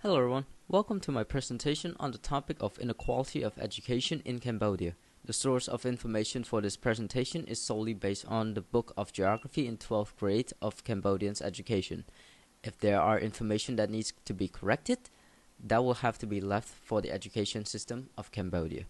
Hello everyone, welcome to my presentation on the topic of inequality of education in Cambodia. The source of information for this presentation is solely based on the book of Geography in 12th grade of Cambodians education. If there are information that needs to be corrected, that will have to be left for the education system of Cambodia.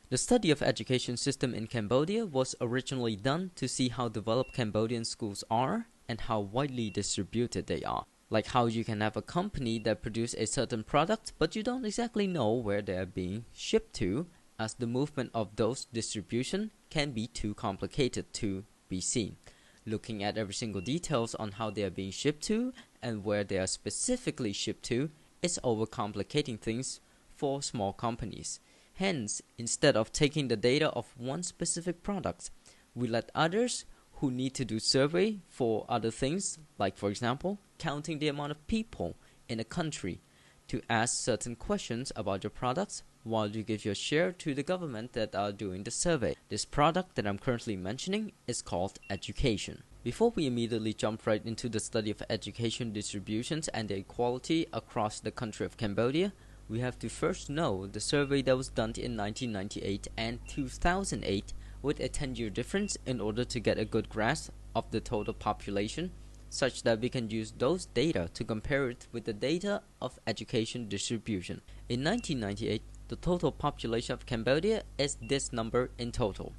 The study of education system in Cambodia was originally done to see how developed Cambodian schools are and how widely distributed they are. Like how you can have a company that produces a certain product, but you don't exactly know where they are being shipped to, as the movement of those distribution can be too complicated to be seen. Looking at every single details on how they are being shipped to and where they are specifically shipped to is overcomplicating things for small companies. Hence, instead of taking the data of one specific product, we let others who need to do survey for other things, like for example, counting the amount of people in a country, to ask certain questions about your products while you give your share to the government that are doing the survey. This product that I'm currently mentioning is called education. Before we immediately jump right into the study of education distributions and the equality across the country of Cambodia, we have to first know the survey that was done in 1998 and 2008 with a 10-year difference in order to get a good grasp of the total population, such that we can use those data to compare it with the data of education distribution. In 1998, the total population of Cambodia is this number in total,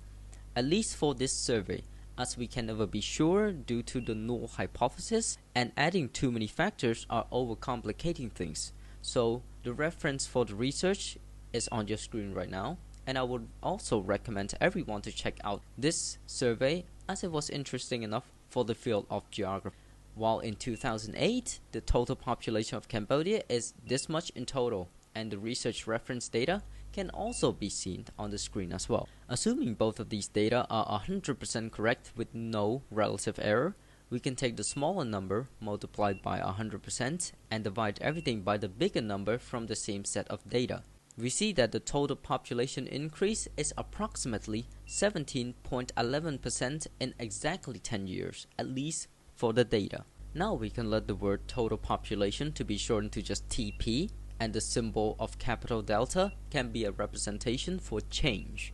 at least for this survey, as we can never be sure due to the null hypothesis, and adding too many factors are overcomplicating things. So the reference for the research is on your screen right now, and I would also recommend everyone to check out this survey as it was interesting enough for the field of geography. While in 2008, the total population of Cambodia is this much in total, and the research reference data can also be seen on the screen as well. Assuming both of these data are 100% correct with no relative error, we can take the smaller number multiplied by 100% and divide everything by the bigger number from the same set of data. We see that the total population increase is approximately 17.11% in exactly 10 years, at least for the data. Now we can let the word total population to be shortened to just TP, and the symbol of capital Delta can be a representation for change.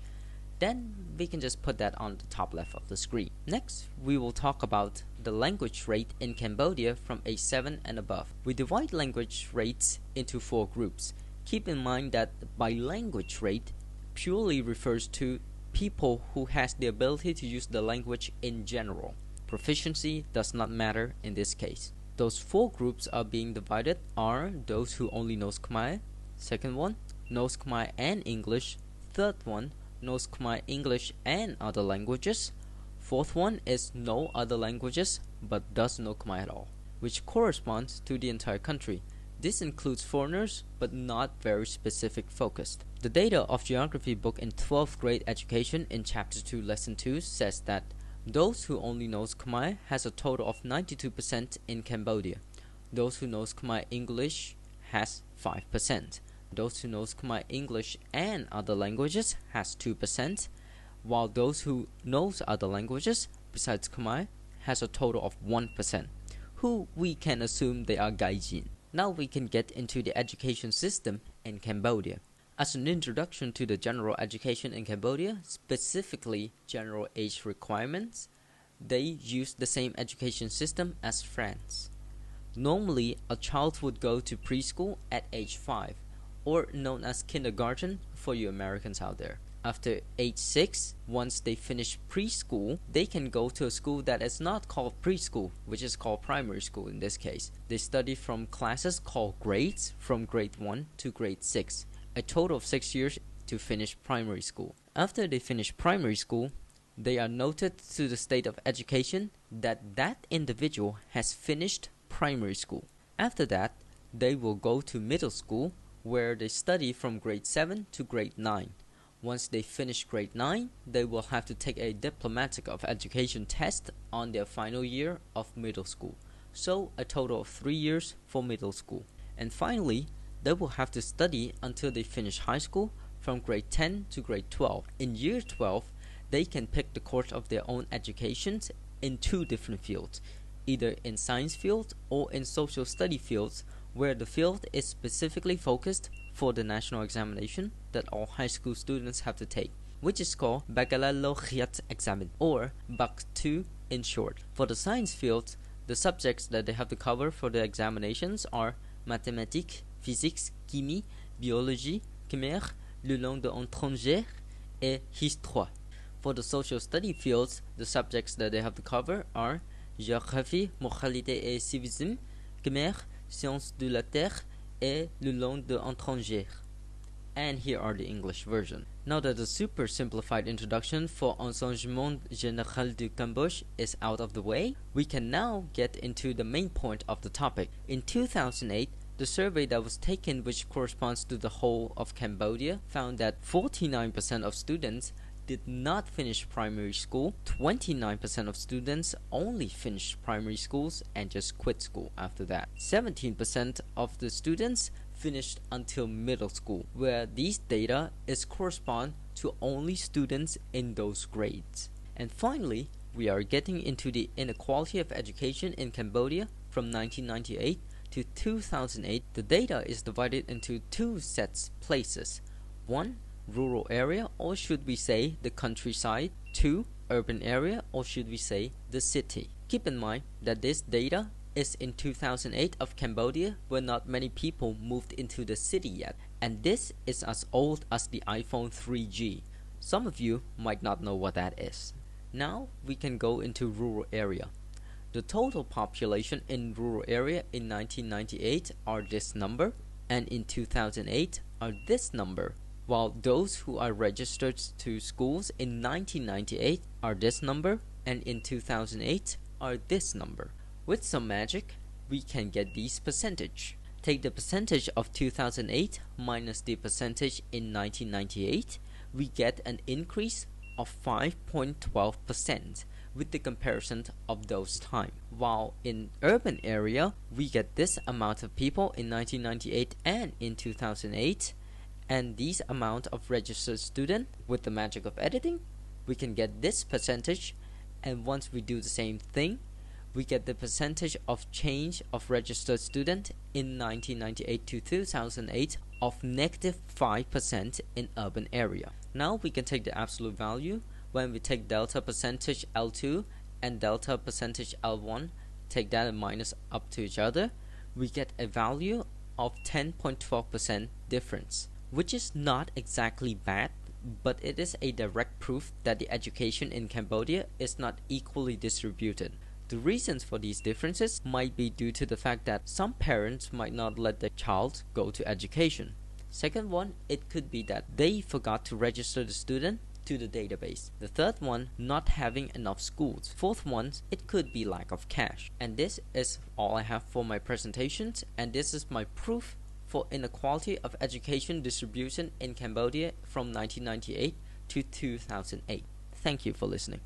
Then we can just put that on the top left of the screen. Next, we will talk about the language rate in Cambodia from age 7 and above. We divide language rates into 4 groups. Keep in mind that by language rate purely refers to people who has the ability to use the language in general. Proficiency does not matter in this case. Those 4 groups are being divided are those who only knows Khmer, second one knows Khmer and English, third one knows Khmer, English and other languages, fourth one is no other languages but does know Khmer at all, which corresponds to the entire country. This includes foreigners, but not very specific focused. The data of geography book in 12th grade education in Chapter 2, Lesson 2 says that those who only knows Khmer has a total of 92% in Cambodia. Those who knows Khmer English has 5%. Those who knows Khmer English and other languages has 2%, while those who knows other languages besides Khmer has a total of 1%, who we can assume they are Gaijin. Now we can get into the education system in Cambodia. As an introduction to the general education in Cambodia, specifically general age requirements, they use the same education system as France. Normally, a child would go to preschool at age 5, or known as kindergarten for you Americans out there. After age 6, once they finish preschool, they can go to a school that is not called preschool, which is called primary school in this case. They study from classes called grades from grade 1 to grade 6, a total of 6 years to finish primary school. After they finish primary school, they are noted to the state of education that that individual has finished primary school. After that, they will go to middle school, where they study from grade 7 to grade 9. Once they finish grade 9, they will have to take a diplomatic of education test on their final year of middle school. So a total of 3 years for middle school. And finally, they will have to study until they finish high school from grade 10 to grade 12. In year 12, they can pick the course of their own education in 2 different fields, either in science field or in social study fields, where the field is specifically focused for the national examination that all high school students have to take, which is called Baccalaureate examen, or Bac2 in short. For the science fields, the subjects that they have to cover for the examinations are mathématiques, physics, chimie, biologie, grammaire, le langue étrangère, et histoire. For the social study fields, the subjects that they have to cover are géographie, moralité et civisme, grammaire, sciences de la terre, et le langue étrangère. And here are the English version. Now that the super simplified introduction for Enseignement Général du Cambodge is out of the way, we can now get into the main point of the topic. In 2008, the survey that was taken, which corresponds to the whole of Cambodia, found that 49% of students did not finish primary school, 29% of students only finished primary schools and just quit school after that. 17% of the students finished until middle school, where these data is correspond to only students in those grades. And finally, we are getting into the inequality of education in Cambodia from 1998 to 2008. The data is divided into two sets places. 1. Rural area, or should we say the countryside. 2. Urban area, or should we say the city. Keep in mind that this data is in 2008 of Cambodia, where not many people moved into the city yet, and this is as old as the iPhone 3G. Some of you might not know what that is. Now we can go into rural area. The total population in rural area in 1998 are this number, and in 2008 are this number, while those who are registered to schools in 1998 are this number, and in 2008 are this number. With some magic, we can get these percentage. Take the percentage of 2008 minus the percentage in 1998, we get an increase of 5.12% with the comparison of those time. While in urban area, we get this amount of people in 1998 and in 2008, and these amount of registered student. With the magic of editing, we can get this percentage, and once we do the same thing, we get the percentage of change of registered student in 1998 to 2008 of negative 5% in urban area. Now we can take the absolute value. When we take delta percentage L2 and delta percentage L1, take that and minus up to each other, we get a value of 10.12% difference, which is not exactly bad, but it is a direct proof that the education in Cambodia is not equally distributed. The reasons for these differences might be due to the fact that some parents might not let their child go to education. Second one, it could be that they forgot to register the student to the database. The third one, not having enough schools. Fourth one, it could be lack of cash. And this is all I have for my presentations, and this is my proof for inequality of education distribution in Cambodia from 1998 to 2008. Thank you for listening.